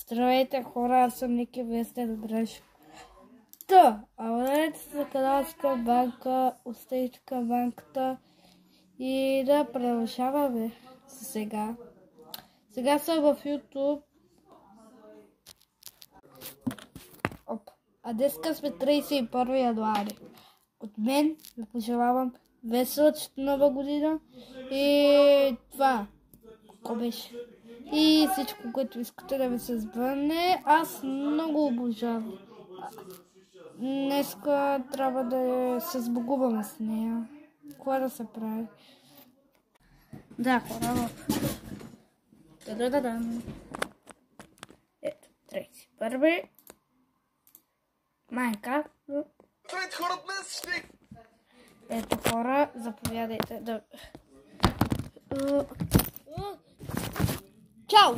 Здравейте хора, аз съм Ники, вие сте добре. Абонирайте се за каналска банка, оставите банката и да продължаваме сега. Сега съм в YouTube. А днеска сме 31 януари. От мен ви пожелавам весела нова година и това. Какво беше? И всичко, което искате да ви се сбъдне. Аз много обожавам. Днеска трябва да се сбогуваме с нея. Кое да се прави? Да, хора. Та-да-да-дам. Ето, 31. Майнкрафт. Ето хора, заповядайте да... Чао!